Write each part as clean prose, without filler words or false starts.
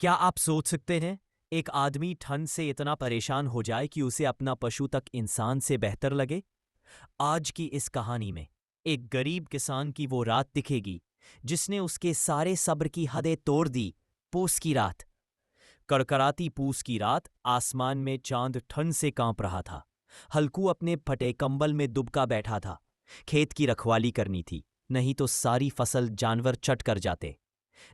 क्या आप सोच सकते हैं एक आदमी ठंड से इतना परेशान हो जाए कि उसे अपना पशु तक इंसान से बेहतर लगे? आज की इस कहानी में एक गरीब किसान की वो रात दिखेगी जिसने उसके सारे सब्र की हदें तोड़ दी। पूस की रात, कड़कड़ाती पूस की रात, आसमान में चांद ठंड से कांप रहा था। हल्कू अपने फटे कंबल में दुबका बैठा था। खेत की रखवाली करनी थी, नहीं तो सारी फसल जानवर चट कर जाते।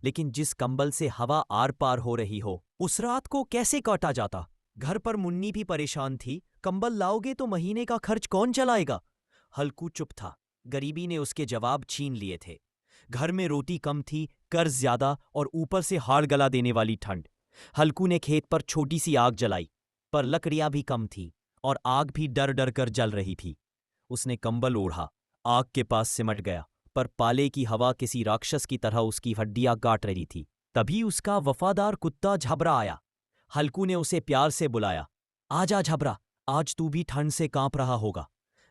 लेकिन जिस कंबल से हवा आर पार हो रही हो, उस रात को कैसे काटा जाता? घर पर मुन्नी भी परेशान थी। कंबल लाओगे तो महीने का खर्च कौन चलाएगा? हल्कू चुप था। गरीबी ने उसके जवाब छीन लिए थे। घर में रोटी कम थी, कर्ज ज्यादा और ऊपर से हाड़ गला देने वाली ठंड। हल्कू ने खेत पर छोटी सी आग जलाई, पर लकड़ियां भी कम थी और आग भी डर डर कर जल रही थी। उसने कंबल ओढ़ा, आग के पास सिमट गया, पर पाले की हवा किसी राक्षस की तरह उसकी हड्डियां काट रही थी। तभी उसका वफादार कुत्ता झबरा आया। हल्कू ने उसे प्यार से बुलाया, आजा झबरा, आज तू भी ठंड से कांप रहा होगा।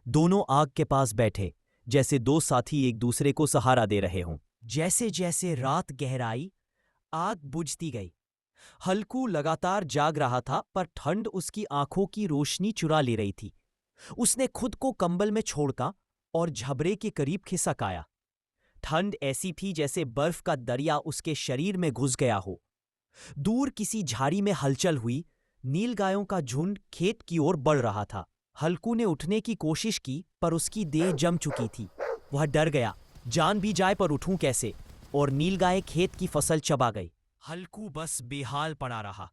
दोनों आग के पास बैठे, जैसे दो साथी एक दूसरे को सहारा दे रहे हों। जैसे जैसे रात गहराई, आग बुझती गई। हल्कू लगातार जाग रहा था, पर ठंड उसकी आंखों की रोशनी चुरा ले रही थी। उसने खुद को कंबल में छोड़का और झबरे के करीब खिसक आया। ठंड ऐसी थी जैसे बर्फ का दरिया उसके शरीर में घुस गया हो। दूर किसी झाड़ी में हलचल हुई। नीलगायों का झुंड खेत की ओर बढ़ रहा था। हल्कू ने उठने की कोशिश की, पर उसकी देह जम चुकी थी। वह डर गया, जान भी जाए पर उठूं कैसे? और नीलगाय खेत की फसल चबा गई। हल्कू बस बेहाल पड़ा रहा।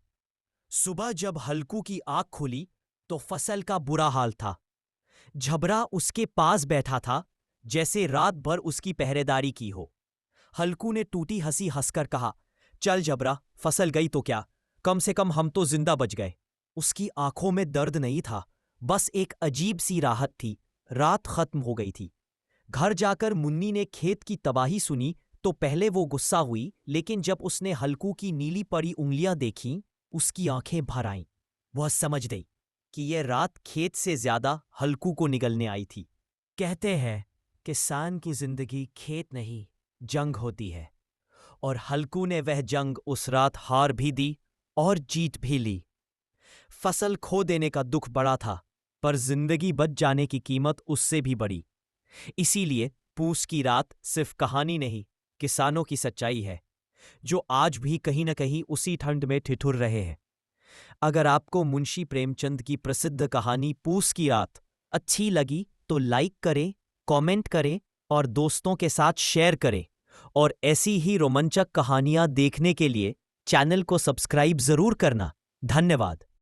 सुबह जब हल्कू की आंख खुली तो फसल का बुरा हाल था। झबरा उसके पास बैठा था, जैसे रात भर उसकी पहरेदारी की हो। हल्कू ने टूटी हंसी हंसकर कहा, चल झबरा, फसल गई तो क्या, कम से कम हम तो जिंदा बच गए। उसकी आंखों में दर्द नहीं था, बस एक अजीब सी राहत थी। रात खत्म हो गई थी। घर जाकर मुन्नी ने खेत की तबाही सुनी तो पहले वो गुस्सा हुई, लेकिन जब उसने हल्कू की नीली पड़ी उंगलियां देखीं, उसकी आंखें भर आईं। वह समझ गई कि यह रात खेत से ज्यादा हल्कू को निगलने आई थी। कहते हैं किसान की जिंदगी खेत नहीं, जंग होती है, और हल्कू ने वह जंग उस रात हार भी दी और जीत भी ली। फसल खो देने का दुख बड़ा था, पर जिंदगी बच जाने की कीमत उससे भी बड़ी। इसीलिए पूस की रात सिर्फ कहानी नहीं, किसानों की सच्चाई है, जो आज भी कहीं न कहीं उसी ठंड में ठिठुर रहे हैं। अगर आपको मुंशी प्रेमचंद की प्रसिद्ध कहानी पूस की रात अच्छी लगी तो लाइक करें, कमेंट करें और दोस्तों के साथ शेयर करें। और ऐसी ही रोमांचक कहानियां देखने के लिए चैनल को सब्सक्राइब जरूर करना। धन्यवाद।